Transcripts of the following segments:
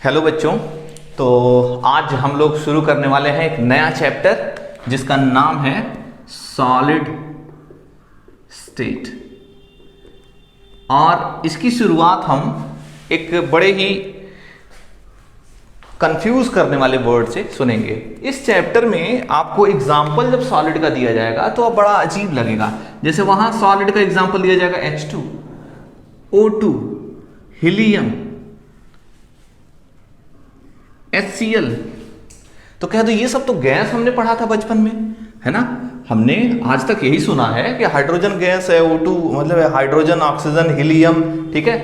Hello बच्चों। तो आज हम लोग शुरू करने वाले हैं एक नया चैप्टर जिसका नाम है सॉलिड स्टेट। और इसकी शुरुआत हम एक बड़े ही कंफ्यूज करने वाले वर्ड से सुनेंगे। इस चैप्टर में आपको एग्जाम्पल जब सॉलिड का दिया जाएगा तो बड़ा अजीब लगेगा। जैसे वहां सॉलिड का एग्जाम्पल दिया जाएगा H2, O2, हीलियम, HCl। तो कह दो ये सब तो गैस हमने पढ़ा था बचपन में, है ना। हमने आज तक यही सुना है कि हाइड्रोजन गैस है, O2 मतलब हाइड्रोजन, ऑक्सीजन, हीलियम, ठीक है,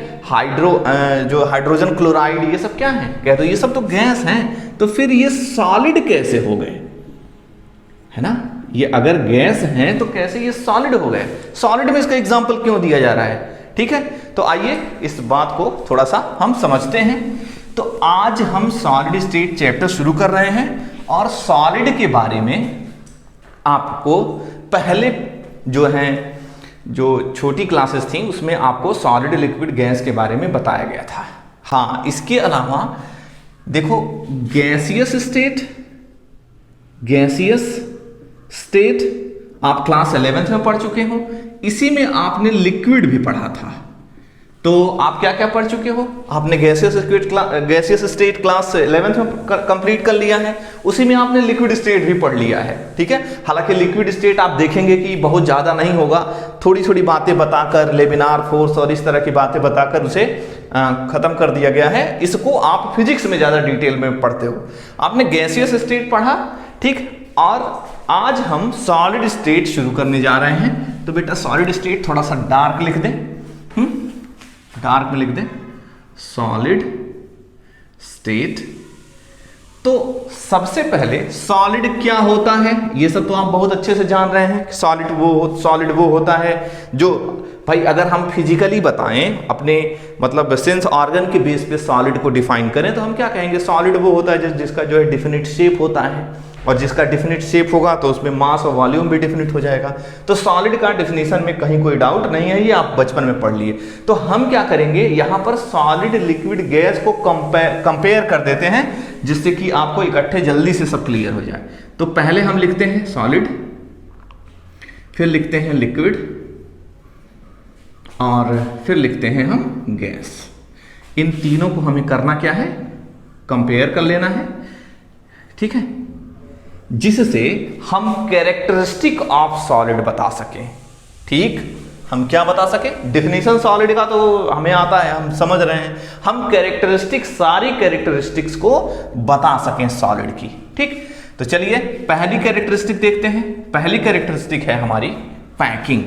जो हाइड्रोजन क्लोराइड, ये सब क्या है, कह दो ये सब तो गैस हैं। तो फिर ये सॉलिड कैसे हो गए, है ना। ये अगर गैस हैं तो कैसे ये सॉलिड हो गए। सॉलिड में इसका एग्जाम्पल क्यों दिया जा रहा है, ठीक है। तो आइए इस बात को थोड़ा सा हम समझते हैं। तो आज हम सॉलिड स्टेट चैप्टर शुरू कर रहे हैं और सॉलिड के बारे में आपको पहले जो छोटी क्लासेस थी उसमें आपको सॉलिड लिक्विड गैस के बारे में बताया गया था। हाँ, इसके अलावा देखो गैसियस स्टेट आप क्लास 11th में पढ़ चुके हो। इसी में आपने लिक्विड भी पढ़ा था। तो आप क्या क्या पढ़ चुके हो, आपने गैसियस स्टेट क्लास 11th में कंप्लीट कर लिया है। उसी में आपने लिक्विड स्टेट भी पढ़ लिया है, ठीक है। हालांकि लिक्विड स्टेट आप देखेंगे कि बहुत ज़्यादा नहीं होगा, थोड़ी थोड़ी बातें बताकर, लेमिनार फोर्स और इस तरह की बातें बताकर उसे ख़त्म कर दिया गया है। इसको आप फिजिक्स में ज़्यादा डिटेल में पढ़ते हो। आपने गैसियस स्टेट पढ़ा, ठीक। और आज हम सॉलिड स्टेट शुरू करने जा रहे हैं। तो बेटा सॉलिड स्टेट थोड़ा सा डार्क लिख दें, डार्क में लिख दें सॉलिड स्टेट। तो सबसे पहले सॉलिड क्या होता है ये सब तो आप बहुत अच्छे से जान रहे हैं कि सॉलिड वो होता है जो भाई अगर हम फिजिकली बताएं, अपने मतलब सेंस ऑर्गन के बेस पे सॉलिड को डिफाइन करें तो हम क्या कहेंगे, सॉलिड वो होता है जिसका जो है डिफिनिट शेप होता है। और जिसका डिफिनिट शेप होगा तो उसमें मास और वॉल्यूम भी डिफिनिट हो जाएगा। तो सॉलिड का डिफिनेशन में कहीं कोई डाउट नहीं है, ये आप बचपन में पढ़ लिए। तो हम क्या करेंगे, यहां पर सॉलिड लिक्विड गैस को कंपेयर कर देते हैं जिससे कि आपको इकट्ठे जल्दी से सब क्लियर हो जाए। तो पहले हम लिखते हैं सॉलिड, फिर लिखते हैं लिक्विड और फिर लिखते हैं हम गैस। इन तीनों को हमें करना क्या है, कंपेयर कर लेना है, ठीक है, जिससे हम कैरेक्टरिस्टिक ऑफ सॉलिड बता सकें। ठीक, हम क्या बता सकें, डिफिनेशन सॉलिड का तो हमें आता है, हम समझ रहे हैं। हम सारी कैरेक्टरिस्टिक्स को बता सकें सॉलिड की, ठीक। तो चलिए पहली कैरेक्टरिस्टिक देखते हैं। पहली कैरेक्टरिस्टिक है हमारी पैकिंग।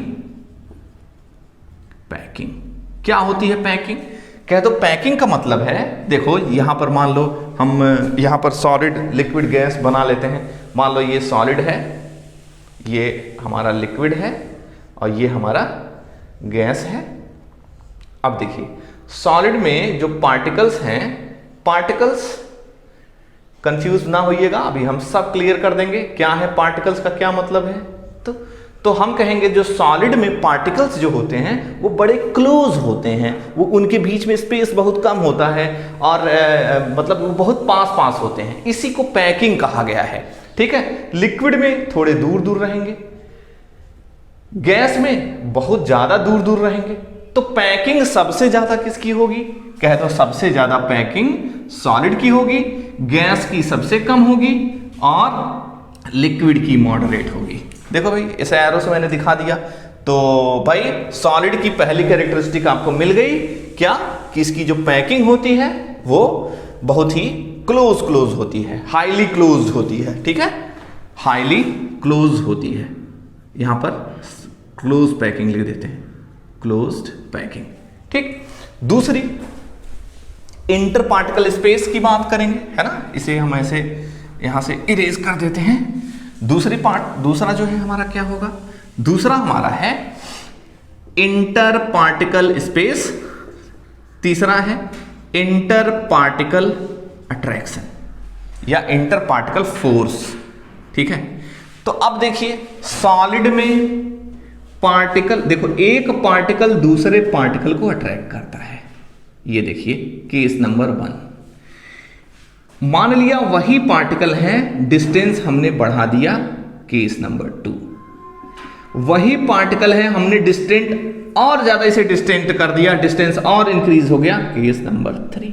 पैकिंग क्या होती है, पैकिंग कह दो। पैकिंग का मतलब है, देखो यहां पर मान लो हम यहां पर सॉलिड लिक्विड गैस बना लेते हैं। मान लो ये सॉलिड है, ये हमारा लिक्विड है और ये हमारा गैस है। अब देखिए सॉलिड में जो पार्टिकल्स हैं, पार्टिकल्स कंफ्यूज ना होइएगा, अभी हम सब क्लियर कर देंगे क्या है पार्टिकल्स का क्या मतलब है। तो हम कहेंगे जो सॉलिड में पार्टिकल्स जो होते हैं वो बड़े क्लोज होते हैं, वो उनके बीच में स्पेस बहुत कम होता है और मतलब वो बहुत पास होते हैं, इसी को पैकिंग कहा गया है, ठीक है। लिक्विड में थोड़े दूर दूर रहेंगे, गैस में बहुत ज्यादा दूर दूर रहेंगे। तो पैकिंग सबसे ज्यादा किसकी होगी, कह दो सबसे ज्यादा पैकिंग सॉलिड की होगी, गैस की सबसे कम होगी और लिक्विड की मॉडरेट होगी। देखो भाई इस एरो से मैंने दिखा दिया। तो भाई सॉलिड की पहली कैरेक्टरिस्टिक आपको मिल गई, क्या कि इसकी जो पैकिंग होती है वो बहुत ही क्लोज होती है, हाईली क्लोज होती है, ठीक है, हाईली क्लोज होती है। यहां पर क्लोज पैकिंग लिख देते हैं, क्लोज्ड पैकिंग, ठीक। दूसरी इंटर पार्टिकल स्पेस की बात करेंगे, है ना, इसे हम ऐसे यहां से इरेज कर देते हैं। दूसरा जो है हमारा क्या होगा, दूसरा हमारा है इंटर पार्टिकल स्पेस, तीसरा है इंटर पार्टिकल अट्रैक्शन या इंटर पार्टिकल फोर्स, ठीक है। तो अब देखिए सॉलिड में पार्टिकल, देखो एक पार्टिकल दूसरे पार्टिकल को अट्रैक्ट करता है। ये देखिए केस नंबर 1, मान लिया वही पार्टिकल है, डिस्टेंस हमने बढ़ा दिया केस नंबर 2। वही पार्टिकल है, हमने डिस्टेंट और ज्यादा इसे डिस्टेंट कर दिया, डिस्टेंस और इंक्रीज हो गया, केस नंबर 3।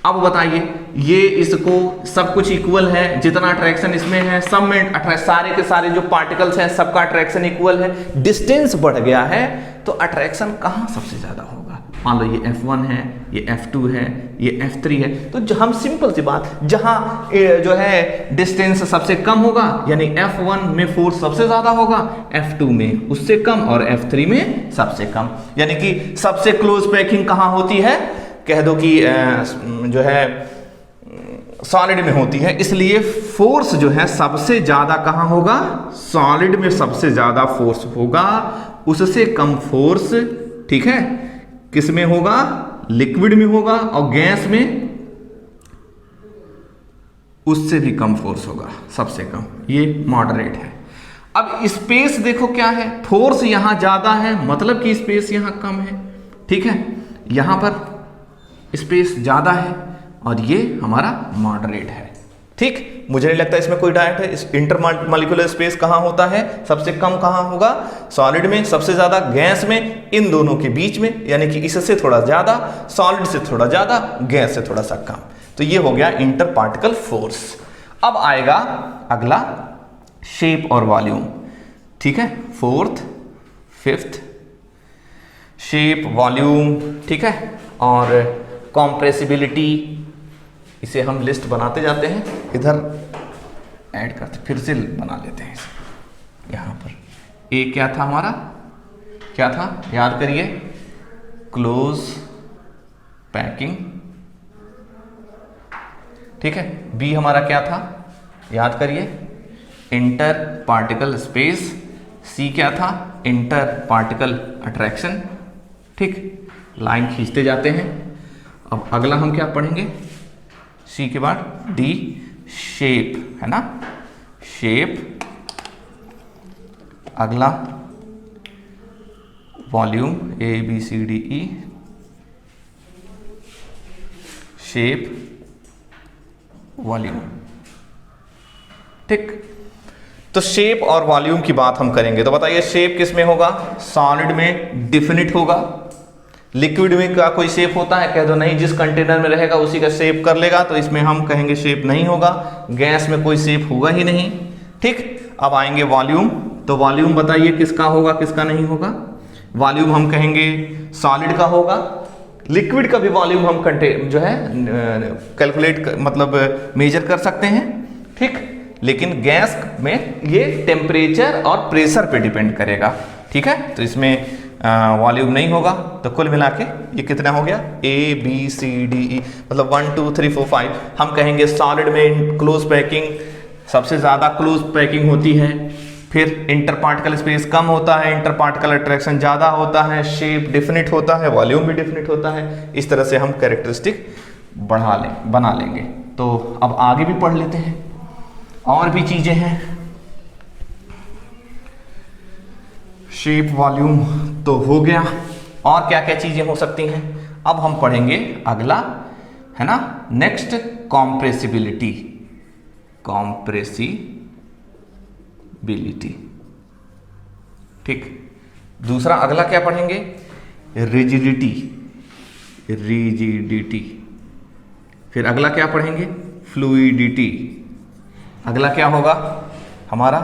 अब बताइए, ये इसको सब कुछ इक्वल है, जितना अट्रैक्शन इसमें है सब में सारे के सारे जो पार्टिकल्स हैं सबका अट्रैक्शन इक्वल है, डिस्टेंस बढ़ गया है, तो अट्रैक्शन कहाँ सबसे ज्यादा होगा? मान लो ये F1 है, ये F2 है, ये F3 है, तो हम सिंपल सी बात, जहां जो है डिस्टेंस सबसे कम होगा यानी F1 में फोर्स सबसे ज्यादा होगा, F2 में उससे कम और F3 में सबसे कम। यानी कि सबसे क्लोज पैकिंग कहां होती है? कह दो कि जो है सॉलिड में होती है, इसलिए फोर्स जो है सबसे ज्यादा कहां होगा? सॉलिड में सबसे ज्यादा फोर्स होगा, उससे कम फोर्स, ठीक है, किस में होगा? लिक्विड में होगा, और गैस में उससे भी कम फोर्स होगा, सबसे कम, ये मॉडरेट है। अब स्पेस देखो क्या है, फोर्स यहां ज्यादा है मतलब कि स्पेस यहां कम है, ठीक है, यहां पर स्पेस ज्यादा है और ये हमारा मॉडरेट है, ठीक। मुझे नहीं लगता इसमें कोई डाउट है। इस इंटरमॉलिक्यूलर स्पेस कहां होता है? सबसे कम कहां होगा? सॉलिड में, सबसे ज्यादा गैस में, इन दोनों के बीच में, यानी कि इससे थोड़ा ज्यादा, सॉलिड से थोड़ा ज्यादा, गैस से थोड़ा सा कम। तो ये हो गया इंटर पार्टिकल फोर्स। अब आएगा अगला शेप और वॉल्यूम, ठीक है, फोर्थ, फिफ्थ, शेप, वॉल्यूम, ठीक है, और कॉम्प्रेसिबिलिटी, इसे हम लिस्ट बनाते जाते हैं, इधर ऐड करते, फिर से बना लेते हैं इसे। यहां पर ए क्या था हमारा? क्या था? याद करिए, क्लोज पैकिंग, ठीक है। बी हमारा क्या था? याद करिए, इंटर पार्टिकल स्पेस। सी क्या था? इंटर पार्टिकल अट्रैक्शन, ठीक। लाइन खींचते जाते हैं। अब अगला हम क्या पढ़ेंगे? सी के बाद डी, शेप, है ना, शेप। अगला volume, A B C D E, shape, volume, ठीक। तो शेप और वॉल्यूम की बात हम करेंगे, तो बताइए शेप किस में होगा? सॉलिड में डिफिनिट होगा। लिक्विड में का कोई शेप होता है? कह दो नहीं, जिस कंटेनर में रहेगा उसी का शेप कर लेगा, तो इसमें हम कहेंगे शेप नहीं होगा। गैस में कोई शेप होगा ही नहीं, ठीक। अब आएंगे वॉल्यूम, तो वॉल्यूम बताइए किसका होगा, किसका नहीं होगा? वॉल्यूम हम कहेंगे सॉलिड का होगा। लिक्विड का भी वॉल्यूम हम जो है कैलकुलेट मतलब मेजर कर सकते हैं, ठीक। लेकिन गैस में ये टेम्परेचर और प्रेशर पे डिपेंड करेगा, ठीक है। तो इसमें वॉल्यूम नहीं होगा। तो कुल मिला के ये कितना हो गया? ए बी सी डी ई, मतलब 1 2 3 4 5। हम कहेंगे सॉलिड में क्लोज पैकिंग, सबसे ज़्यादा क्लोज पैकिंग होती है, फिर इंटर पार्टिकल स्पेस कम होता है, इंटर पार्टिकल अट्रैक्शन ज़्यादा होता है, शेप डिफिनिट होता है, वॉल्यूम भी डिफिनिट होता है। इस तरह से हम कैरेक्टरिस्टिक बना लेंगे। तो अब आगे भी पढ़ लेते हैं, और भी चीज़ें हैं। शेप, वॉल्यूम तो हो गया, और क्या क्या चीजें हो सकती हैं? अब हम पढ़ेंगे अगला, है ना, नेक्स्ट कॉम्प्रेसिबिलिटी। कॉम्प्रेसिबिलिटी, ठीक। दूसरा अगला क्या पढ़ेंगे? Rigidity, rigidity. फिर अगला क्या पढ़ेंगे? फ्लूइडिटी। अगला क्या होगा हमारा?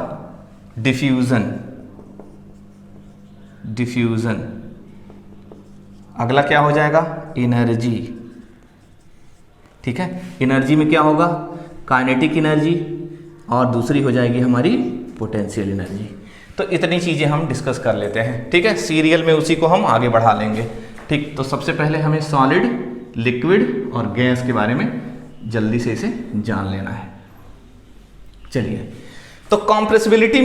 Diffusion, diffusion. अगला क्या हो जाएगा? एनर्जी, ठीक है। एनर्जी में क्या होगा? काइनेटिक एनर्जी, और दूसरी हो जाएगी हमारी पोटेंशियल एनर्जी। तो इतनी चीजें हम डिस्कस कर लेते हैं, ठीक है। सीरियल में उसी को हम आगे बढ़ा लेंगे, ठीक। तो सबसे पहले हमें सॉलिड, लिक्विड और गैस के बारे में जल्दी से इसे जान लेना है। चलिए, तो कॉम्प्रेसिबिलिटी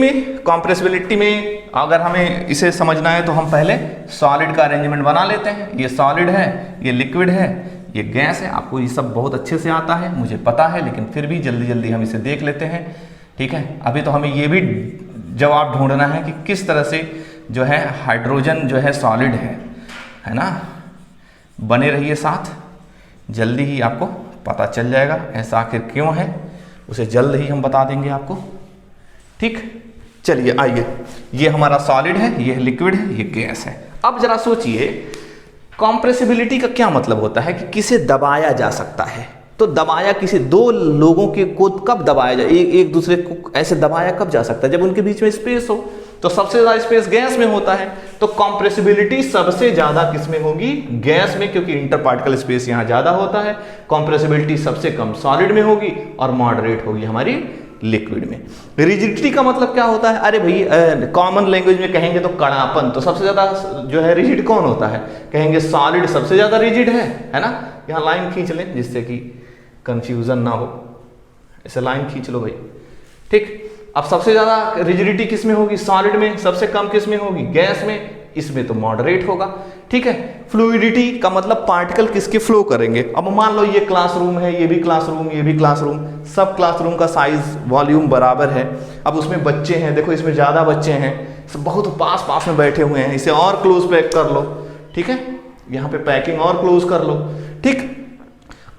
में अगर हमें इसे समझना है तो हम पहले सॉलिड का अरेंजमेंट बना लेते हैं। ये सॉलिड है, ये लिक्विड है, ये गैस है। आपको ये सब बहुत अच्छे से आता है, मुझे पता है, लेकिन फिर भी जल्दी जल्दी हम इसे देख लेते हैं, ठीक है। अभी तो हमें ये भी जवाब ढूंढना है कि किस तरह से जो है हाइड्रोजन जो है सॉलिड है ना। बने रहिए साथ, जल्दी ही आपको पता चल जाएगा ऐसा आखिर क्यों है, उसे जल्द ही हम बता देंगे आपको। ठीक, चलिए आइए, ये हमारा सॉलिड है, ये लिक्विड है, ये गैस है। अब जरा सोचिए कॉम्प्रेसिबिलिटी का क्या मतलब होता है कि किसे दबाया जा सकता है। तो दबाया किसी दो लोगों के को कब दबाया जाए, एक दूसरे को ऐसे दबाया कब जा सकता है, जब उनके बीच में स्पेस हो। तो सबसे ज्यादा स्पेस गैस में होता है, तो कॉम्प्रेसिबिलिटी सबसे ज्यादा किस में होगी, गैस में, क्योंकि इंटर पार्टिकल स्पेस यहां ज्यादा होता है। कॉम्प्रेसिबिलिटी सबसे कम सॉलिड में होगी और मॉडरेट होगी हमारी लिक्विड में। रिजिडिटी का मतलब क्या होता है, अरे भाई कॉमन लैंग्वेज में कहेंगे तो कड़ापन, तो सबसे ज्यादा जो है रिजिड कौन होता है, कहेंगे सॉलिड सबसे ज्यादा रिजिड है ना। यहां लाइन खींच लें जिससे कि कंफ्यूजन ना हो, ऐसे लाइन खींच लो भाई। ठीक, अब सबसे ज्यादा रिजिडिटी किस में होगी, सॉलिड में, सबसे कम किस में होगी, गैस में, इसमें तो मॉडरेट होगा। ठीक है, फ्लूइडिटी का मतलब पार्टिकल किसके फ्लो करेंगे। अब मान लो ये क्लासरूम है, ये भी क्लासरूम, ये भी क्लासरूम, सब क्लासरूम का साइज वॉल्यूम बराबर है। अब उसमें बच्चे हैं, देखो इसमें ज्यादा बच्चे हैं, सब बहुत पास पास में बैठे हुए हैं, इसे और क्लोज पैक कर लो। ठीक है, यहाँ पे पैकिंग और क्लोज कर लो। ठीक,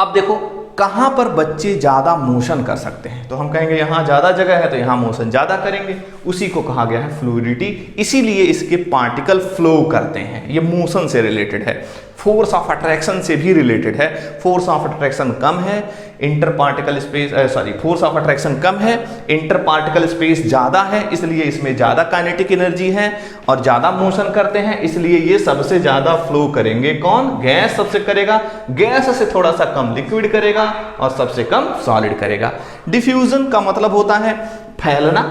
अब देखो कहां पर बच्चे ज्यादा मोशन कर सकते हैं, तो हम कहेंगे यहां ज्यादा जगह है तो यहां मोशन ज्यादा करेंगे, उसी को कहा गया है फ्लूइडिटी। इसीलिए इसके पार्टिकल फ्लो करते हैं, ये मोशन से रिलेटेड है, फोर्स ऑफ अट्रैक्शन से भी रिलेटेड है। फोर्स ऑफ अट्रैक्शन कम है, inter particle space force of attraction कम है, इंटर पार्टिकल स्पेस ज्यादा है, इसलिए इसमें ज्यादा काइनेटिक एनर्जी है और ज्यादा मोशन करते हैं, इसलिए ये सबसे ज्यादा फ्लो करेंगे। कौन, गैस सबसे करेगा, गैस से थोड़ा सा कम लिक्विड करेगा और सबसे कम सॉलिड करेगा। डिफ्यूजन का मतलब होता है फैलना,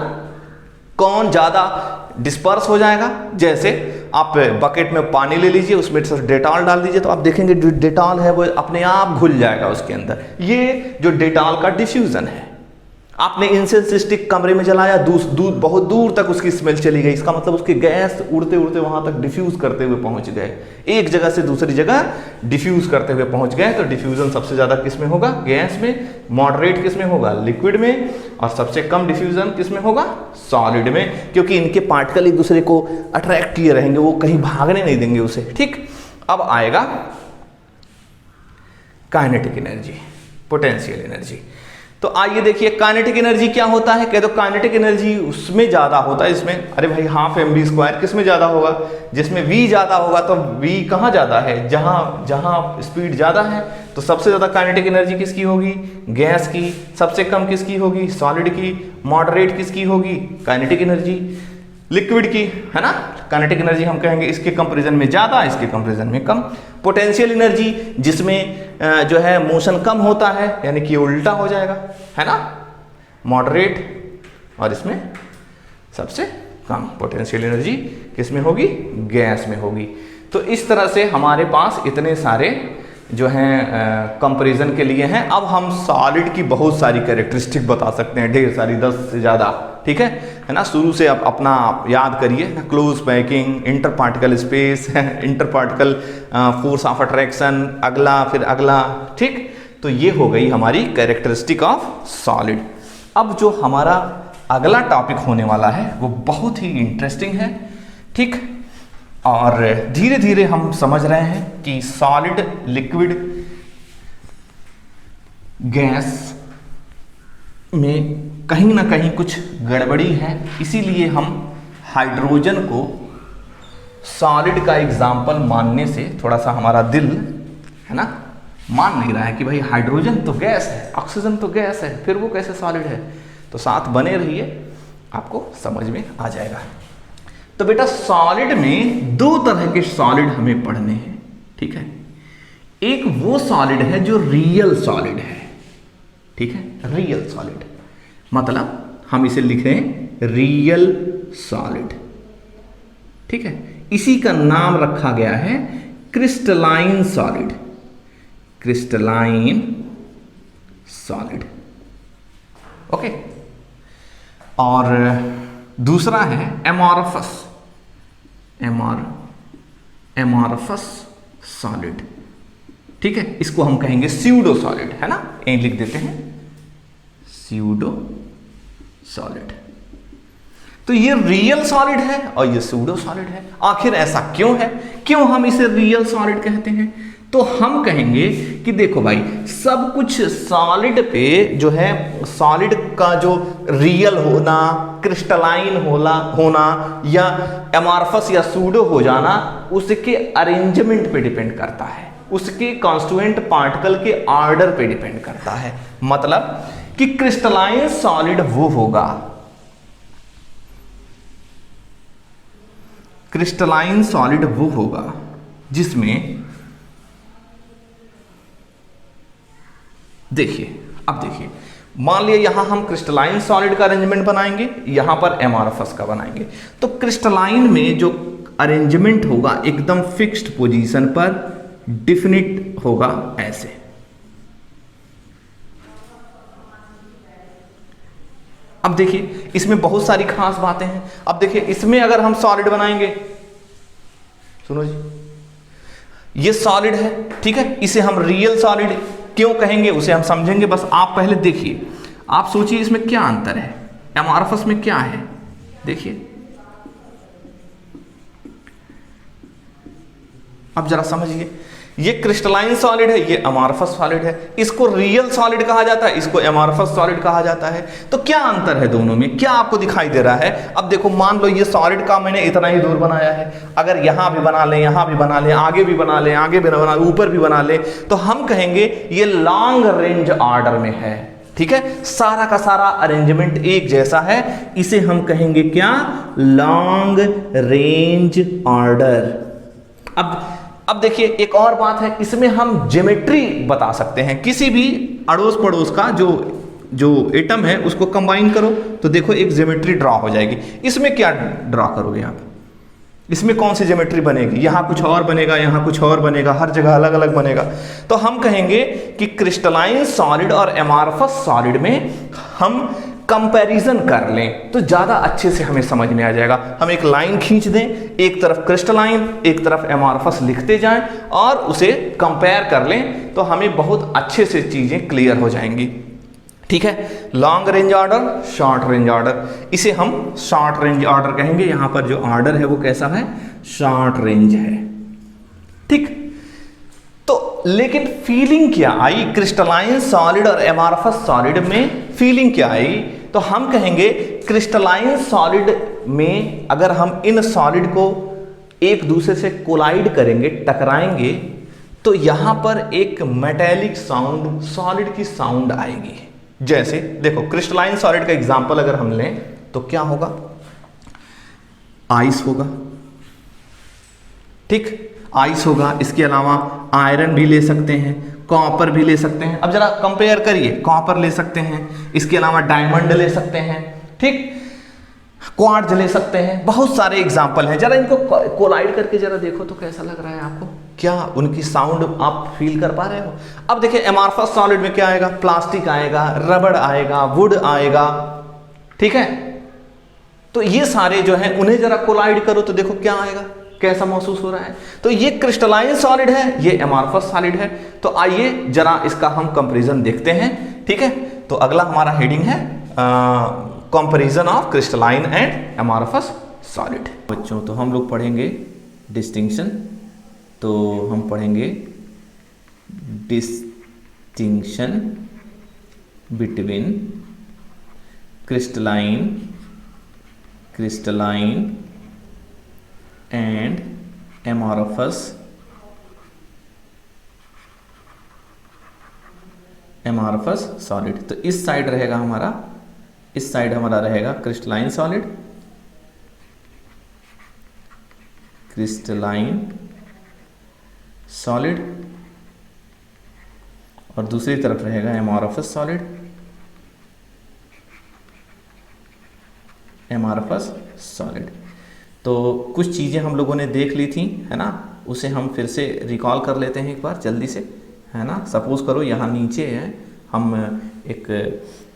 कौन ज्यादा डिस्पर्स हो जाएगा। जैसे आप बकेट में पानी ले लीजिए, उसमें डेटॉल डाल दीजिए, तो आप देखेंगे जो डेटॉल है वो अपने आप घुल जाएगा उसके अंदर। ये जो डेटॉल का डिफ्यूजन है। आपने इंसेंस स्टिक कमरे में जलाया, बहुत दूर तक उसकी स्मेल चली गई, इसका मतलब उसके गैस उड़ते उड़ते वहां तक डिफ्यूज करते हुए पहुंच गए, एक जगह से दूसरी जगह डिफ्यूज करते हुए पहुंच गए। तो डिफ्यूजन सबसे ज्यादा किस में होगा, गैस में, मॉडरेट किस में होगा, लिक्विड में, और सबसे कम डिफ्यूजन किस में होगा, सॉलिड में, क्योंकि इनके पार्टिकल एक दूसरे को अट्रैक्ट किए रहेंगे, वो कहीं भागने नहीं देंगे उसे। ठीक, अब आएगा काइनेटिक एनर्जी, पोटेंशियल एनर्जी। तो आइए देखिए काइनेटिक एनर्जी क्या होता है। कह दो काइनेटिक एनर्जी उसमें ज्यादा होता है, इसमें, अरे भाई हाफ mv² किस में ज्यादा होगा, जिसमें v ज्यादा होगा। तो v कहाँ ज्यादा है, जहां स्पीड ज्यादा है, तो सबसे ज्यादा काइनेटिक एनर्जी किसकी होगी, गैस की। सबसे कम किसकी होगी, सॉलिड की। मॉडरेट किसकी होगी, काइनेटिक एनर्जी, लिक्विड की, है ना। काइनेटिक एनर्जी हम कहेंगे इसके कंपैरिजन में ज्यादा, इसके कंपैरिजन में कम। पोटेंशियल एनर्जी जिसमें जो है मोशन कम होता है, यानी कि उल्टा हो जाएगा, है ना, मॉडरेट, और इसमें सबसे कम पोटेंशियल एनर्जी किसमें होगी, गैस में होगी। तो इस तरह से हमारे पास इतने सारे जो हैं कंपैरिजन के लिए हैं। अब हम सॉलिड की बहुत सारी कैरेक्टरिस्टिक बता सकते हैं, ढेर सारी, 10 से ज़्यादा। ठीक है ना। शुरू से आप अपना याद करिए ना, close packing, inter particle space, inter particle force of attraction, अगला फिर अगला। ठीक, तो ये हो गई हमारी कैरेक्टरिस्टिक ऑफ सॉलिड। अब जो हमारा अगला टॉपिक होने वाला है वो बहुत ही इंटरेस्टिंग है। ठीक, और धीरे धीरे हम समझ रहे हैं कि सॉलिड, लिक्विड, गैस में कहीं ना कहीं कुछ गड़बड़ी है, इसीलिए हम हाइड्रोजन को सॉलिड का एग्जाम्पल मानने से थोड़ा सा हमारा दिल, है ना, मान नहीं रहा है कि भाई हाइड्रोजन तो गैस है, ऑक्सीजन तो गैस है, फिर वो कैसे सॉलिड है। तो साथ बने रहिए, आपको समझ में आ जाएगा। तो बेटा सॉलिड में दो तरह के सॉलिड हमें पढ़ने हैं। ठीक है, एक वो सॉलिड है जो रियल सॉलिड है। ठीक है, रियल सॉलिड मतलब हम इसे लिख रहे हैं रियल सॉलिड। ठीक है, इसी का नाम रखा गया है crystalline solid, crystalline solid. Okay, और दूसरा है एमॉर्फस, एमॉर्फस सॉलिड। ठीक है, इसको हम कहेंगे स्यूडो सॉलिड, है ना, यहीं लिख देते हैं स्यूडो सॉलिड। तो ये रियल सॉलिड है और ये स्यूडो सॉलिड है। आखिर ऐसा क्यों है, क्यों हम इसे रियल सॉलिड कहते हैं? तो हम कहेंगे कि देखो भाई, सब कुछ सॉलिड पे जो है, सॉलिड का जो रियल होना, क्रिस्टलाइन होना या एमॉर्फस या सूडो हो जाना, उसके अरेंजमेंट पे डिपेंड करता है, उसके कॉन्स्टिट्यूएंट पार्टिकल के ऑर्डर पे डिपेंड करता है। मतलब कि क्रिस्टलाइन सॉलिड वो होगा, क्रिस्टलाइन सॉलिड वो होगा जिसमें, देखिए, अब देखिए, मान लिया यहां हम क्रिस्टलाइन सॉलिड का अरेंजमेंट बनाएंगे, यहां पर एमॉर्फस का बनाएंगे। तो क्रिस्टलाइन में जो अरेंजमेंट होगा एकदम फिक्स्ड पोजीशन पर डिफिनिट होगा ऐसे। अब देखिए, इसमें बहुत सारी खास बातें हैं। अब देखिए, इसमें अगर हम सॉलिड बनाएंगे, सुनो जी, ये सॉलिड है, ठीक है, इसे हम रियल सॉलिड क्यों कहेंगे उसे हम समझेंगे, बस आप पहले देखिए, आप सोचिए इसमें क्या अंतर है, एमॉर्फस में क्या है, देखिए, अब जरा समझिए, ये क्रिस्टलाइन सॉलिड है, ये एमॉर्फस सॉलिड है, इसको रियल सॉलिड कहा जाता है, इसको एमॉर्फस सॉलिड कहा जाता है। तो क्या अंतर है दोनों में, क्या आपको दिखाई दे रहा है? अब देखो, मान लो ये सॉलिड का मैंने इतना ही दूर बनाया है, अगर यहां भी बना लें, यहां भी बना लें, आगे भी बना लें, आगे भी बना लें, ऊपर भी बना लें, तो हम कहेंगे ये लॉन्ग रेंज ऑर्डर में है, ठीक है, सारा का सारा अरेंजमेंट एक जैसा है, इसे हम कहेंगे क्या, लॉन्ग रेंज ऑर्डर। अब देखिए, एक और बात है, इसमें हम ज्योमेट्री बता सकते हैं, किसी भी अड़ोस पड़ोस का जो एटम है उसको कंबाइन करो तो देखो एक ज्योमेट्री ड्रॉ हो जाएगी। इसमें क्या ड्रॉ करोगे आप, इसमें कौन सी ज्योमेट्री बनेगी, यहां कुछ और बनेगा, यहां कुछ और बनेगा, हर जगह अलग अलग बनेगा। तो हम कहेंगे कि क्रिस्टलाइन सॉलिड और एमॉर्फस सॉलिड में हम कंपैरिजन कर लें तो ज्यादा अच्छे से हमें समझ में आ जाएगा। हम एक लाइन खींच दें, एक तरफ क्रिस्टलाइन, एक तरफ एमॉर्फस लिखते जाएं और उसे कंपेयर कर लें तो हमें बहुत अच्छे से चीजें क्लियर हो जाएंगी, ठीक है। Long range order, short range order, इसे हम शॉर्ट रेंज ऑर्डर कहेंगे। यहां पर जो ऑर्डर है वो कैसा है, शॉर्ट रेंज है, ठीक। तो लेकिन फीलिंग क्या आई क्रिस्टलाइन सॉलिड और एमॉर्फस सॉलिड में, फीलिंग क्या आई? तो हम कहेंगे क्रिस्टलाइन सॉलिड में अगर हम इन सॉलिड को एक दूसरे से कोलाइड करेंगे, टकराएंगे, तो यहां पर एक मेटेलिक साउंड, सॉलिड की साउंड आएगी। जैसे देखो, क्रिस्टलाइन सॉलिड का एग्जांपल अगर हम लें तो क्या होगा, आइस होगा, ठीक, आइस होगा। इसके अलावा आयरन भी ले सकते हैं, कॉपर भी ले सकते हैं। अब जरा कंपेयर करिए, कॉपर ले सकते हैं, इसके अलावा डायमंड ले सकते हैं, ठीक, क्वार्ट्ज ले सकते हैं, बहुत सारे एग्जाम्पल हैं। जरा इनको कोलाइड करके जरा देखो तो कैसा लग रहा है आपको, क्या उनकी साउंड आप फील कर पा रहे हो? अब देखिए, एमॉर्फस सॉलिड में क्या आएगा, प्लास्टिक आएगा, रबड़ आएगा, वुड आएगा, ठीक है। तो ये सारे जो हैं उन्हें जरा कोलाइड करो तो देखो क्या आएगा, कैसा महसूस हो रहा है। तो ये क्रिस्टलाइन सॉलिड है, ये एमॉर्फस सॉलिड है। तो आइए जरा इसका हम कंपैरिजन देखते हैं, ठीक है। तो अगला हमारा हेडिंग है comparison of crystalline and amorphous solid. बच्चों, तो हम लोग पढ़ेंगे डिस्टिंक्शन, तो हम पढ़ेंगे distinction between crystalline and amorphous solid. तो इस साइड रहेगा हमारा, इस साइड हमारा रहेगा क्रिस्टलाइन सॉलिड और दूसरी तरफ रहेगा एमॉर्फस सॉलिड। तो कुछ चीज़ें हम लोगों ने देख ली थी, है ना, उसे हम फिर से रिकॉल कर लेते हैं एक बार जल्दी से, है ना। सपोज करो यहाँ नीचे है, हम एक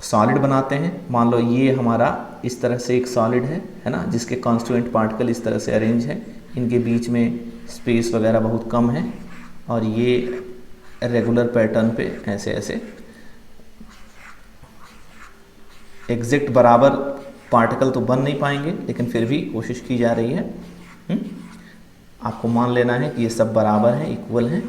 सॉलिड बनाते हैं। मान लो ये हमारा इस तरह से एक सॉलिड है ना, जिसके कॉन्स्टिट्यूएंट पार्टिकल इस तरह से अरेंज है, इनके बीच में स्पेस वगैरह बहुत कम है और ये रेगुलर पैटर्न पे ऐसे ऐसे एग्जैक्ट बराबर पार्टिकल तो बन नहीं पाएंगे, लेकिन फिर भी कोशिश की जा रही है। आपको मान लेना है कि ये सब बराबर हैं, इक्वल हैं,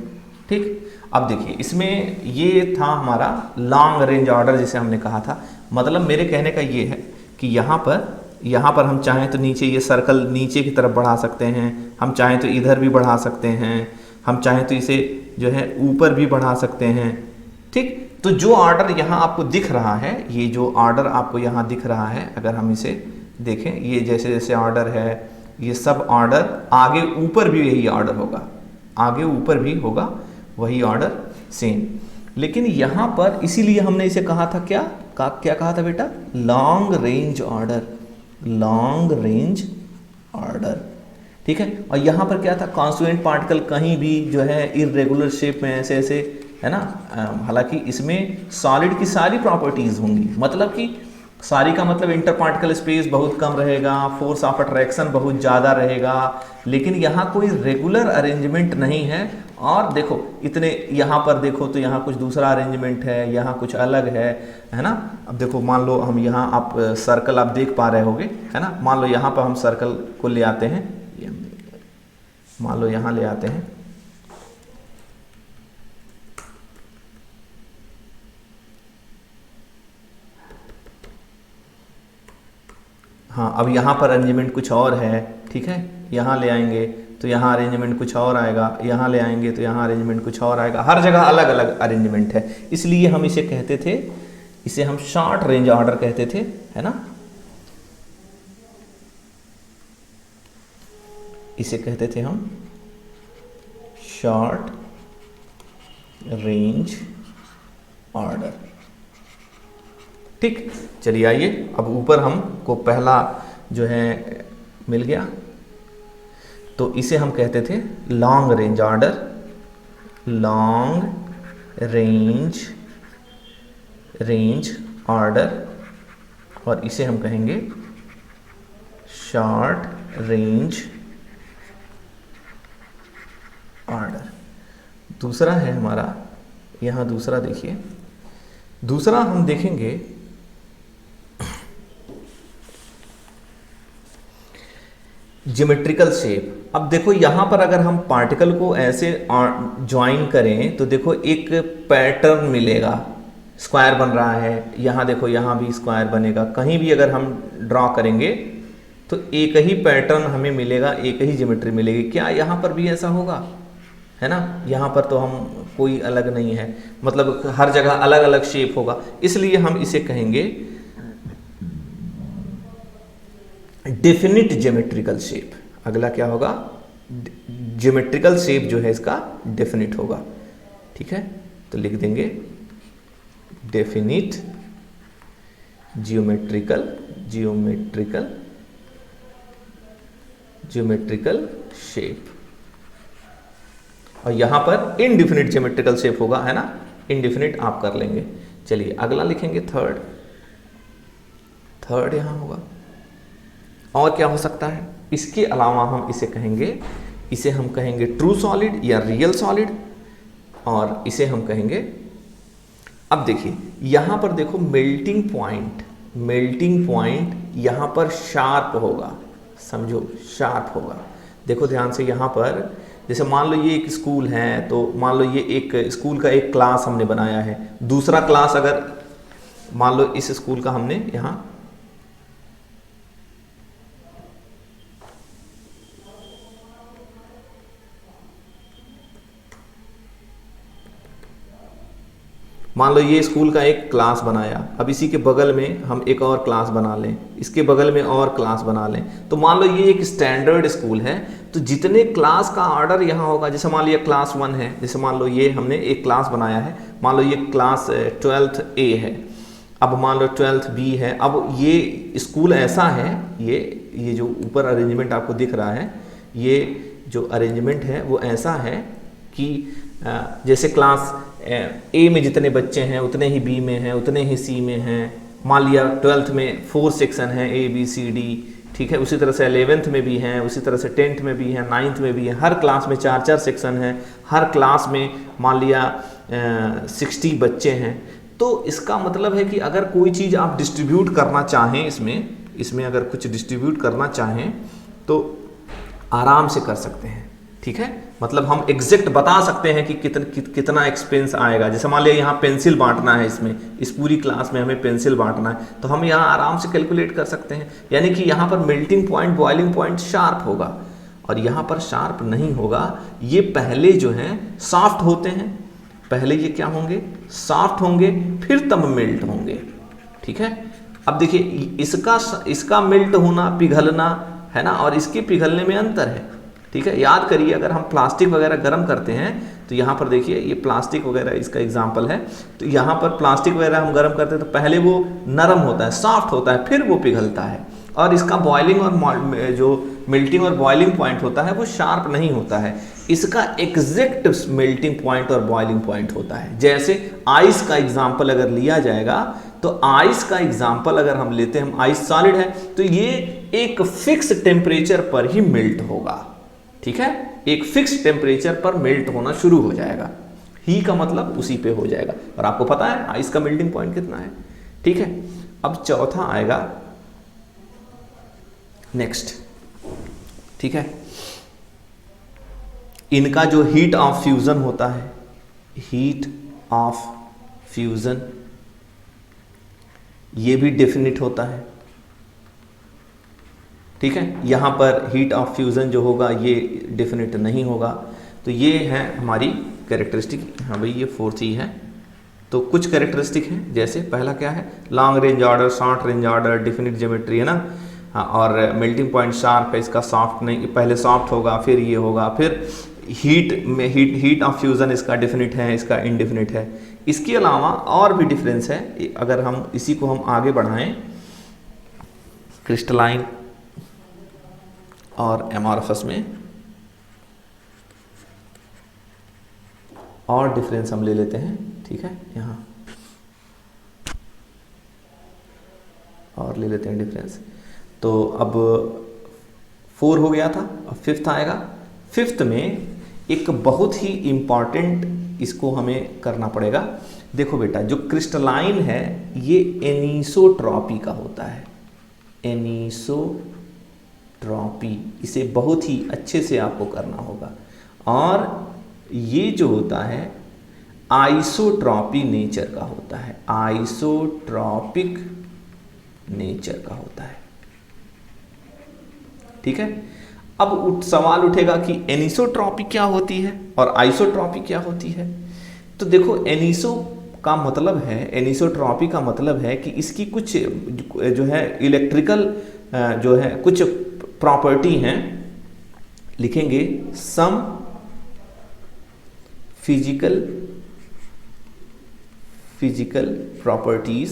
ठीक। अब देखिए इसमें ये था हमारा लॉन्ग रेंज ऑर्डर जिसे हमने कहा था। मतलब मेरे कहने का ये है कि यहाँ पर हम चाहें तो नीचे ये सर्कल नीचे की तरफ बढ़ा सकते हैं, हम चाहें तो इधर भी बढ़ा सकते हैं, हम चाहें तो इसे जो है ऊपर भी बढ़ा सकते हैं। ठीक, तो जो ऑर्डर यहाँ आपको दिख रहा है, ये जो ऑर्डर आपको यहाँ दिख रहा है, अगर हम इसे देखें, ये जैसे जैसे ऑर्डर है, ये सब ऑर्डर आगे ऊपर भी यही ऑर्डर होगा, आगे ऊपर भी होगा वही ऑर्डर सेम। लेकिन यहाँ पर इसीलिए हमने इसे कहा था क्या कहा था बेटा? Long range order, long range order. ठीक है, और यहाँ पर क्या था? कॉन्स्टिट्यूएंट पार्टिकल कहीं भी जो है इर्रेगुलर शेप में ऐसे ऐसे है ना। हालांकि इसमें सॉलिड की सारी प्रॉपर्टीज होंगी, मतलब कि सारी का मतलब इंटर पार्टिकल स्पेस बहुत कम रहेगा, फोर्स ऑफ अट्रैक्शन बहुत ज़्यादा रहेगा, लेकिन यहाँ कोई रेगुलर अरेंजमेंट नहीं है। और देखो इतने यहाँ पर देखो तो यहाँ कुछ दूसरा अरेंजमेंट है, यहाँ कुछ अलग है ना। अब देखो मान लो हम यहाँ आप सर्कल आप देख पा रहे होगे है ना। मान लो यहाँ पर हम सर्कल को ले आते हैं, मान लो यहाँ ले आते हैं, हाँ अब यहाँ पर अरेंजमेंट कुछ और है। ठीक है, यहाँ ले आएंगे तो यहाँ अरेंजमेंट कुछ और आएगा, यहाँ ले आएंगे तो यहाँ अरेंजमेंट कुछ और आएगा, हर जगह अलग अलग अरेंजमेंट है। इसलिए हम इसे कहते थे, इसे हम शॉर्ट रेंज ऑर्डर कहते थे, है ना। इसे कहते थे हम शॉर्ट रेंज ऑर्डर। ठीक, चलिए आइए अब ऊपर हमको पहला जो है मिल गया, तो इसे हम कहते थे long range order, long range order, और इसे हम कहेंगे शॉर्ट रेंज ऑर्डर। दूसरा है हमारा यहाँ, दूसरा देखिए, दूसरा हम देखेंगे ज्योमेट्रिकल शेप। अब देखो यहाँ पर अगर हम पार्टिकल को ऐसे ज्वाइन करें तो देखो एक पैटर्न मिलेगा, स्क्वायर बन रहा है, यहाँ देखो यहाँ भी स्क्वायर बनेगा, कहीं भी अगर हम ड्रॉ करेंगे तो एक ही पैटर्न हमें मिलेगा, एक ही ज्योमेट्री मिलेगी। क्या यहाँ पर भी ऐसा होगा? है ना, यहाँ पर तो हम कोई अलग नहीं है, मतलब हर जगह अलग अलग शेप होगा, इसलिए हम इसे कहेंगे डेफिनिट ज्योमेट्रिकल शेप। अगला क्या होगा? ज्योमेट्रिकल शेप जो है इसका डेफिनिट होगा। ठीक है, तो लिख देंगे डेफिनिट ज्योमेट्रिकल शेप। और यहां पर इनडिफिनिट ज्योमेट्रिकल शेप होगा, है ना, इनडिफिनिट आप कर लेंगे। चलिए अगला लिखेंगे थर्ड यहां होगा। और क्या हो सकता है? इसके अलावा हम इसे कहेंगे ट्रू सॉलिड या रियल सॉलिड, और इसे हम कहेंगे, अब देखिए यहां पर देखो मेल्टिंग पॉइंट यहां पर शार्प होगा, समझो शार्प होगा। देखो ध्यान से, यहां पर जैसे मान लो ये एक स्कूल है, तो मान लो ये एक स्कूल का एक क्लास हमने बनाया है, दूसरा क्लास अगर मान लो इस स्कूल का हमने यहाँ मान लो ये स्कूल का एक क्लास बनाया, अब इसी के बगल में हम एक और क्लास बना लें, इसके बगल में और क्लास बना लें, तो मान लो ये एक स्टैंडर्ड स्कूल है, तो जितने क्लास का ऑर्डर यहाँ होगा, जैसे मान लो ये क्लास 1 है, जैसे मान लो ये हमने एक क्लास बनाया है, मान लो ये क्लास 12th A है, अब मान लो 12th B है। अब ये स्कूल ऐसा है, ये जो ऊपर अरेंजमेंट आपको दिख रहा है, ये जो अरेंजमेंट है वो ऐसा है कि जैसे क्लास A में जितने बच्चे हैं उतने ही B में हैं, उतने ही C में हैं। मान लिया 12th में 4 सेक्शन है, A B C D, ठीक है, उसी तरह से 11th में भी हैं, उसी तरह से 10th में भी हैं, 9th में भी है, हर क्लास में 4-4 सेक्शन हैं, हर क्लास में मान लिया 60 बच्चे हैं। तो इसका मतलब है कि अगर कोई चीज़ आप डिस्ट्रीब्यूट करना चाहें, इसमें अगर कुछ डिस्ट्रीब्यूट करना चाहें तो आराम से कर सकते हैं, ठीक है, मतलब हम एग्जैक्ट बता सकते हैं कि कितना एक्सपेंस आएगा। जैसे मान लिया यहाँ पेंसिल बांटना है, इसमें इस पूरी क्लास में हमें पेंसिल बांटना है, तो हम यहाँ आराम से कैलकुलेट कर सकते हैं। यानी कि यहाँ पर melting point boiling point sharp होगा और यहाँ पर शार्प नहीं होगा। ये पहले जो हैं सॉफ्ट होते हैं, पहले ये क्या होंगे, सॉफ्ट होंगे, फिर तब मेल्ट होंगे। ठीक है, अब देखिए इसका मेल्ट होना, पिघलना है ना, और इसके पिघलने में अंतर है। ठीक है, याद करिए अगर हम प्लास्टिक वगैरह गर्म करते हैं तो यहाँ पर देखिए ये प्लास्टिक वगैरह इसका एग्जाम्पल है। तो यहाँ पर प्लास्टिक वगैरह हम गर्म करते हैं तो पहले वो नरम होता है, सॉफ्ट होता है, फिर वो पिघलता है। और इसका बॉइलिंग और जो मेल्टिंग और बॉइलिंग पॉइंट होता है वो शार्प नहीं होता है, इसका एग्जैक्ट मेल्टिंग पॉइंट और बॉइलिंग पॉइंट होता है। जैसे आइस का एग्जाम्पल अगर लिया जाएगा तो आइस का एग्जाम्पल अगर हम लेते हैं, हम आइस सॉलिड है तो ये एक फिक्स टेम्परेचर पर ही मेल्ट होगा। ठीक है, एक फिक्स टेम्परेचर पर मेल्ट होना शुरू हो जाएगा, ही का मतलब उसी पे हो जाएगा। और आपको पता है आइस का मेल्टिंग पॉइंट कितना है। ठीक है, अब चौथा आएगा नेक्स्ट। ठीक है, इनका जो हीट ऑफ फ्यूजन होता है, हीट ऑफ फ्यूजन, ये भी डेफिनिट होता है। ठीक है, यहां पर हीट ऑफ फ्यूजन जो होगा ये डेफिनेट नहीं होगा। तो ये है हमारी कैरेक्टरिस्टिक। हाँ भाई, ये फोर्थ ही है। तो कुछ कैरेक्टरिस्टिक हैं, जैसे पहला क्या है, long range order, short range order, definite geometry है ना। हाँ, और मेल्टिंग पॉइंट शार्प है, इसका सॉफ्ट नहीं, पहले सॉफ्ट होगा फिर ये होगा। फिर हीट ऑफ फ्यूजन इसका डेफिनिट है, इसका इनडेफिनिट है। इसके अलावा और भी डिफरेंस है, अगर हम इसी को हम आगे बढ़ाएं, क्रिस्टलाइन और एमॉर्फस में और डिफरेंस हम ले लेते हैं। ठीक है, यहाँ और ले लेते हैं डिफरेंस। तो अब 4 हो गया था, अब फिफ्थ आएगा। फिफ्थ में एक बहुत ही इंपॉर्टेंट इसको हमें करना पड़ेगा। देखो बेटा, जो क्रिस्टलाइन है ये एनीसोट्रॉपी का होता है, एनीसोट्रॉपी, इसे बहुत ही अच्छे से आपको करना होगा। और ये जो होता है आइसोट्रॉपी नेचर का होता है, आइसोट्रॉपिक नेचर का होता है। ठीक है, अब सवाल उठेगा कि एनिसोट्रॉपी क्या होती है और आइसोट्रॉपी क्या होती है। तो देखो, एनिसो का मतलब है, एनिसोट्रॉपी का मतलब है कि इसकी कुछ जो है इलेक्ट्रिकल जो है कुछ प्रॉपर्टी हैं, लिखेंगे some physical properties,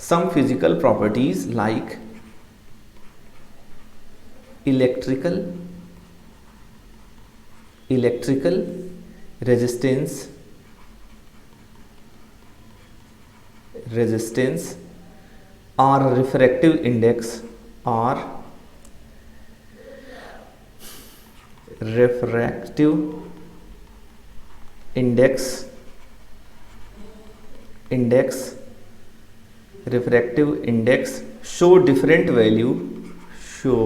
some physical properties like electrical resistance or refractive index or refractive index show different value so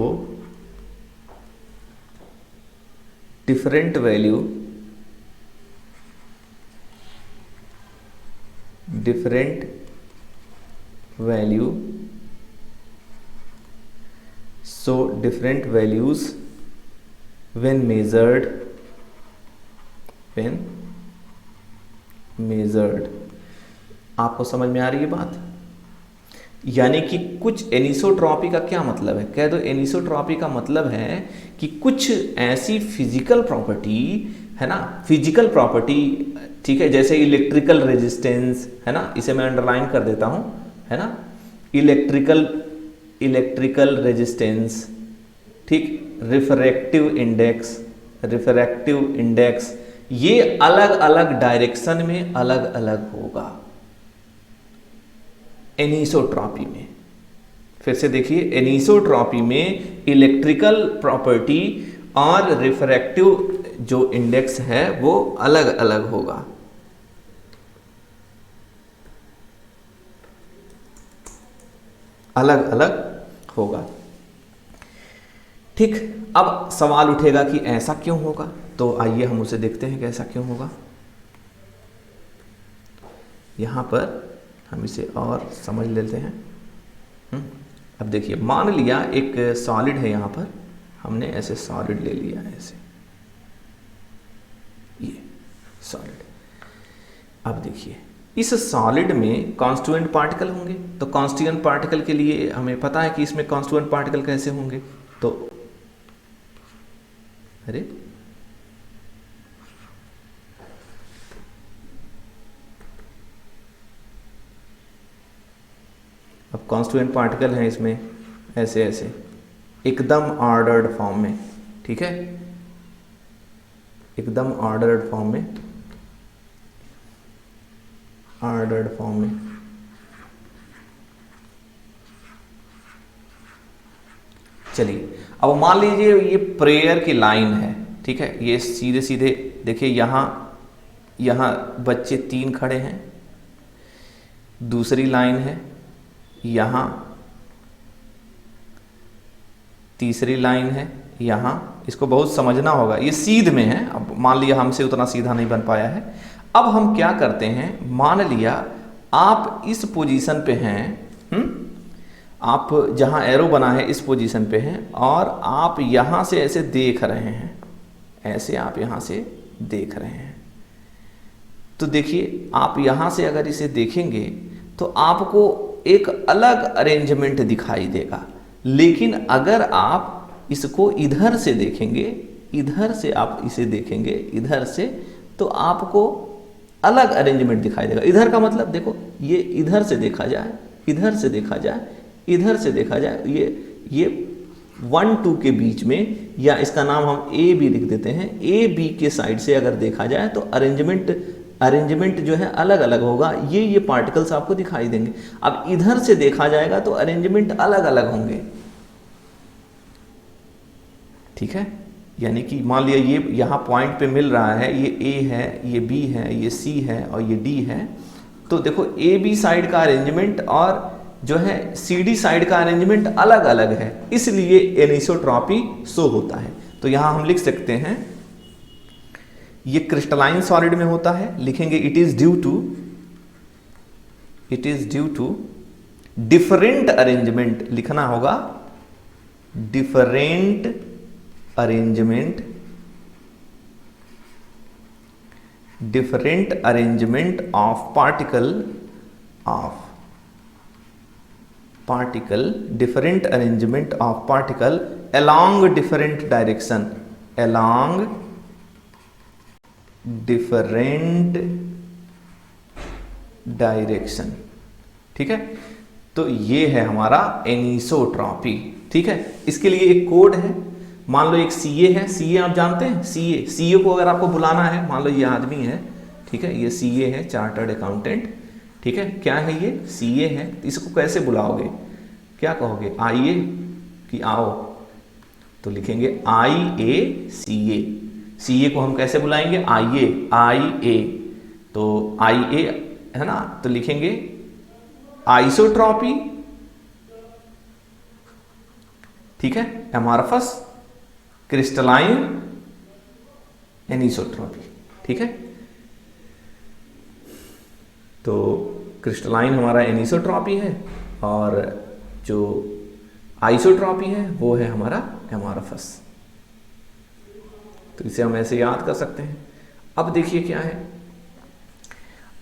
different values when measured आपको समझ में आ रही है बात। यानी कि कुछ एनिसोट्रॉपी का क्या मतलब है, कह दो एनिसोट्रॉपी का मतलब है कि कुछ ऐसी फिजिकल प्रॉपर्टी है ना, फिजिकल प्रॉपर्टी, ठीक है, जैसे इलेक्ट्रिकल रेजिस्टेंस है ना, इसे मैं अंडरलाइन कर देता हूं, है ना, इलेक्ट्रिकल रेजिस्टेंस, ठीक, रिफ्रैक्टिव इंडेक्स, ये अलग अलग डायरेक्शन में अलग अलग होगा एनिसोट्रॉपी में। फिर से देखिए, एनिसोट्रॉपी में इलेक्ट्रिकल प्रॉपर्टी और रिफ्रैक्टिव जो इंडेक्स है वो अलग अलग होगा। अलग अलग होगा। ठीक, अब सवाल उठेगा कि ऐसा क्यों होगा, तो आइए हम उसे देखते हैं कि ऐसा क्यों होगा। यहाँ पर हम इसे और समझ लेते हैं। अब देखिए, मान लिया एक सॉलिड है, यहाँ पर हमने ऐसे सॉलिड ले लिया है, ऐसे ये सॉलिड। अब देखिए, इस सॉलिड में कॉन्स्टिट्यूएंट पार्टिकल होंगे, तो कॉन्स्टिट्यूएंट पार्टिकल के लिए हमें पता है कि इसमें कॉन्स्टिट्यूएंट पार्टिकल कैसे होंगे। तो अरे अब कॉन्स्टिट्यूएंट पार्टिकल हैं इसमें ऐसे ऐसे एकदम ऑर्डर्ड फॉर्म में, ठीक है, एकदम ऑर्डर्ड फॉर्म में, ऑर्डर्ड फॉर्म में। चलिए, अब मान लीजिए ये प्रेयर की लाइन है, ठीक है, ये सीधे सीधे देखिए, यहाँ बच्चे 3 खड़े हैं, दूसरी लाइन है, यहाँ तीसरी लाइन है, यहाँ इसको बहुत समझना होगा, ये सीध में है। अब मान लिया हमसे उतना सीधा नहीं बन पाया है। अब हम क्या करते हैं, मान लिया आप इस पोजीशन पे हैं, आप जहाँ एरो बना है इस पोजीशन पे हैं, और आप यहाँ से ऐसे देख रहे हैं, ऐसे आप यहाँ से देख रहे हैं। तो देखिए, आप यहाँ से अगर इसे देखेंगे तो आपको एक अलग अरेंजमेंट दिखाई देगा, लेकिन अगर आप इसको इधर से देखेंगे, इधर से आप इसे देखेंगे इधर से, तो आपको अलग अरेंजमेंट दिखाई देगा। इधर का मतलब देखो, ये इधर से देखा जाए, इधर से देखा जाए, इधर से देखा जाए, ये 1 2 के बीच में, या इसका नाम हम ए बी लिख देते हैं, ए बी के साइड से अगर देखा जाए तो अरेंजमेंट जो है अलग अलग होगा। ये पार्टिकल्स आपको दिखाई देंगे। अब इधर से देखा जाएगा तो अरेंजमेंट अलग अलग होंगे, ठीक है। यानी कि मान लिया ये यहाँ पॉइंट पे मिल रहा है, ये ए है, ये बी है, ये सी है और ये डी है। तो देखो, ए बी साइड का अरेंजमेंट और जो है सी डी साइड का अरेंजमेंट अलग अलग है, इसलिए एनिसोट्रॉपी शो होता है। तो यहाँ हम लिख सकते हैं, ये क्रिस्टलाइन सॉलिड में होता है, लिखेंगे it is due to different arrangement, लिखना होगा different arrangement of particle different arrangement of particle along different direction, ठीक है। तो ये है हमारा एनिसोट्रॉपी, ठीक है। इसके लिए एक कोड है, मान लो एक सीए है, सीए आप जानते हैं, सीए को अगर आपको बुलाना है, मान लो ये आदमी है, ठीक है, ये सीए है, चार्टर्ड अकाउंटेंट, ठीक है। क्या है ये, सीए है, इसको कैसे बुलाओगे, क्या कहोगे, आइए कि आओ, तो लिखेंगे IACA। सीए को हम कैसे बुलाएंगे, आइए, तो आइए है ना, तो लिखेंगे आइसोट्रॉपी, ठीक है, एमॉर्फस, क्रिस्टलाइन, एनिसोट्रॉपी, ठीक है। तो क्रिस्टलाइन हमारा एनिसोट्रॉपी है और जो आइसोट्रॉपी है वो है हमारा एमॉर्फस। तो इसे हम ऐसे याद कर सकते हैं। अब देखिए क्या है,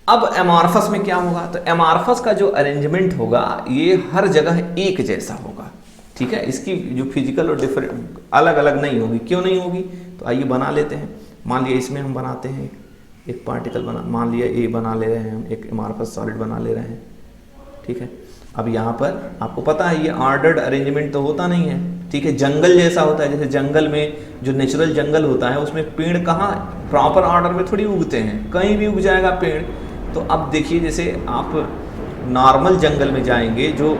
अब एमॉर्फस में क्या होगा, तो एमॉर्फस का जो अरेंजमेंट होगा ये हर जगह एक जैसा होगा, ठीक है। इसकी जो फिजिकल और डिफरेंट अलग अलग नहीं होगी। क्यों नहीं होगी, तो आइए बना लेते हैं। मान लिया इसमें हम बनाते हैं एक पार्टिकल मान लिया ए बना ले रहे हैं हम, एक एमॉर्फस सॉलिड बना ले रहे हैं, ठीक है। अब यहाँ पर आपको पता है ये ऑर्डर्ड अरेंजमेंट तो होता नहीं है, ठीक है, जंगल जैसा होता है। जैसे जंगल में जो नेचुरल जंगल होता है उसमें पेड़ कहाँ प्रॉपर ऑर्डर में थोड़ी उगते हैं, कहीं भी उग जाएगा पेड़। तो अब देखिए, जैसे आप नॉर्मल जंगल में जाएंगे, जो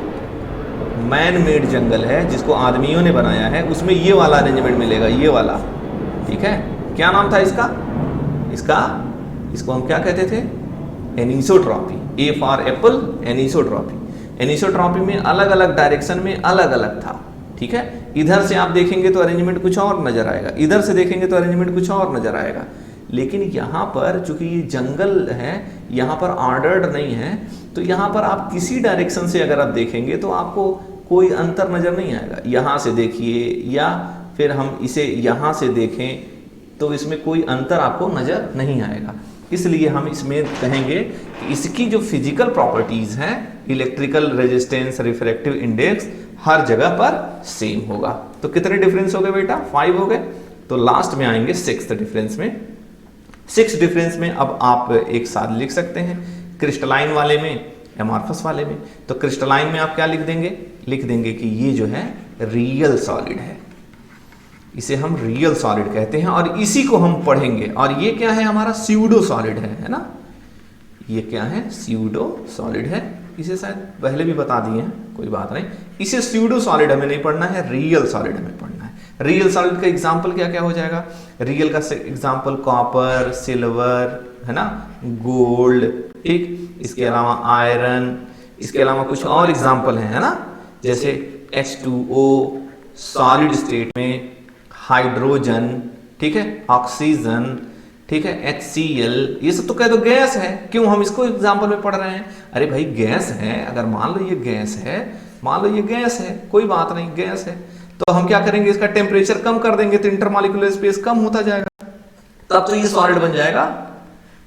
मैन मेड जंगल है जिसको आदमियों ने बनाया है, उसमें ये वाला अरेंजमेंट मिलेगा, ये वाला, ठीक है। क्या नाम था इसको हम क्या कहते थे, anisotropy, A for Apple, anisotropy. Anisotropy में अलग अलग डायरेक्शन में अलग अलग था, ठीक है। इधर से आप देखेंगे तो अरेंजमेंट कुछ और नजर आएगा, इधर से देखेंगे तो अरेंजमेंट कुछ और नजर आएगा। लेकिन यहाँ पर चूंकि ये जंगल है, यहाँ पर ऑर्डर्ड नहीं है, तो यहाँ पर आप किसी डायरेक्शन से अगर आप देखेंगे तो आपको कोई अंतर नजर नहीं आएगा। यहाँ से देखिए या फिर हम इसे यहाँ से देखें तो इसमें कोई अंतर आपको नजर नहीं आएगा। इसलिए हम इसमें कहेंगे कि इसकी जो फिजिकल प्रॉपर्टीज हैं, इलेक्ट्रिकल रेजिस्टेंस, रिफ्रैक्टिव इंडेक्स, हर जगह पर सेम होगा। तो कितने डिफरेंस हो गए बेटा? 5 हो गए। तो लास्ट में आएंगे 6th डिफरेंस में। 6th डिफरेंस में अब आप एक साथ लिख सकते हैं, क्रिस्टलाइन वाले में, एमॉर्फस वाले में। तो क्रिस्टलाइन में आप क्या लिख देंगे? लिख देंगे कि ये जो है रियल सॉलिड है, इसे हम रियल सॉलिड कहते हैं और इसी को हम पढ़ेंगे। और ये क्या है? हमारा स्यूडो सॉलिड है ना? ये क्या है? स्यूडो सॉलिड है। इसे शायद पहले भी बता दिए हैं, कोई बात नहीं। इसे स्यूडो सॉलिड हमें नहीं पढ़ना है, रियल सॉलिड हमें पढ़ना है। रियल सॉलिड का एग्जांपल क्या क्या हो जाएगा? रियल का एग्जांपल कॉपर, सिल्वर, है ना, गोल्ड, ठीक। इसके अलावा आयरन, इसके अलावा कुछ और एग्जांपल है ना, जैसे H2O सॉलिड स्टेट में, हाइड्रोजन, ठीक है, ऑक्सीजन, ठीक है, HCl, ये सब तो कह दो गैस है। क्यों हम इसको एग्जांपल में पढ़ रहे हैं? अरे भाई गैस है, अगर मान लो ये गैस है, मान लो ये गैस है, कोई बात नहीं, गैस है, तो हम क्या करेंगे? इसका टेम्परेचर कम कर देंगे तो इंटरमॉलिक्यूलर स्पेस कम होता जाएगा, तब तो ये सॉलिड बन जाएगा।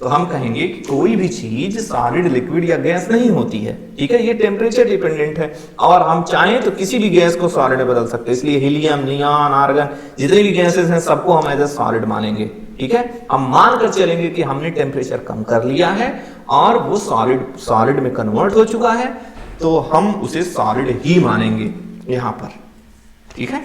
तो हम कहेंगे कि कोई भी चीज सॉलिड, लिक्विड या गैस नहीं होती है, ठीक है, ये टेम्परेचर डिपेंडेंट है। और हम चाहें तो किसी भी गैस को सॉलिड में बदल सकते हैं। इसलिए हीलियम, नियॉन, आर्गन, जितने भी गैसेस हैं सबको हम एज ए सॉलिड मानेंगे, ठीक है। हम मान कर चलेंगे कि हमने टेम्परेचर कम कर लिया है और वो सॉलिड में कन्वर्ट हो चुका है, तो हम उसे सॉलिड ही मानेंगे यहां पर, ठीक है।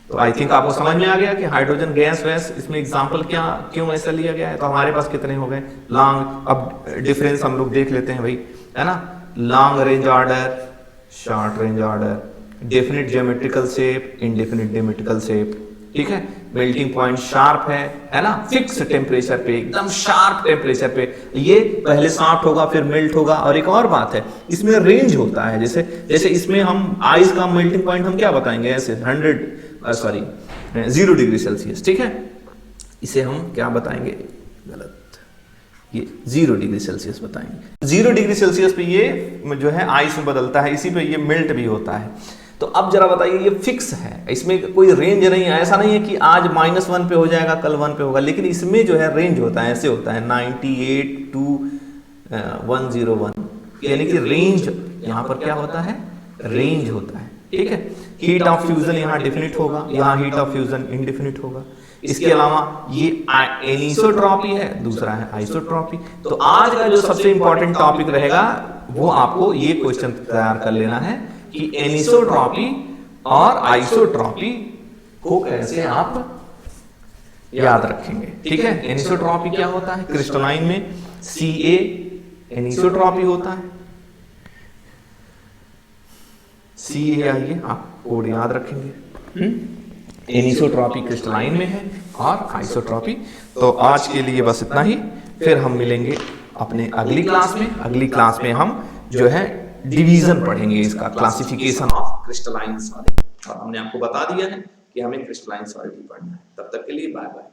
तो आई थिंक आपको समझ में आ गया कि हाइड्रोजन गैस वैस इसमें एग्जांपल क्या, क्यों ऐसा लिया गया है। तो हमारे पास कितने हो गए? लॉन्ग, अब डिफरेंस हम लोग देख लेते हैं भाई, है ना। Long range order, short range order, definite geometrical shape, indefinite geometrical shape, ठीक है। मेल्टिंग पॉइंट शार्प है ना, फिक्स टेम्परेचर पे, एकदम शार्प टेम्परेचर पे, ये पहले सॉफ्ट होगा फिर मेल्ट होगा। और एक और बात है, इसमें रेंज होता है, जैसे इसमें हम आइस का मेल्टिंग पॉइंट हम क्या बताएंगे? ऐसे 0 डिग्री सेल्सियस, ठीक है। इसे हम क्या बताएंगे? गलत, ये 0 डिग्री सेल्सियस बताएंगे। 0 डिग्री सेल्सियस पे ये जो है आइस में बदलता है, इसी पे ये मेल्ट भी होता है। तो अब जरा बताइए, ये फिक्स है, इसमें कोई रेंज नहीं है। ऐसा नहीं है कि आज -1 पे हो जाएगा, कल 1 पे होगा, लेकिन इसमें जो है रेंज होता है, ऐसे होता है 98 to 101, यानी कि रेंज यहाँ पर क्या होता है? रेंज होता है, ठीक है। हीट ऑफ फ्यूजन यहाँ डेफिनिट होगा, यहाँ हीट ऑफ फ्यूजन इनडेफिनिट होगा। इसके अलावा ये एनिसोट्रॉपी है, दूसरा है आइसोट्रॉपी। तो आज का जो सबसे इंपॉर्टेंट टॉपिक रहेगा वो आपको ये क्वेश्चन तैयार कर लेना है कि एनिसोट्रॉपी और आइसोट्रॉपी को कैसे आप याद रखेंगे, ठीक है। एनिसोट्रॉपी क्या होता है? क्रिस्टलाइन में Ca एनिसोट्रॉपी होता है, Ca आइए आप कोड याद रखेंगे। एनिसोट्रॉपी क्रिस्टलाइन में है और आइसोट्रॉपी। तो आज के लिए बस इतना ही, फिर हम मिलेंगे अपने अगली क्लास में। अगली क्लास में हम जो है डिवीजन पढ़ेंगे, इसका क्लासिफिकेशन ऑफ क्रिस्टलाइन सॉलिड। और हमने आपको बता दिया है कि हमें क्रिस्टलाइन सॉलिड ही पढ़ना है। तब तक के लिए बाय बाय।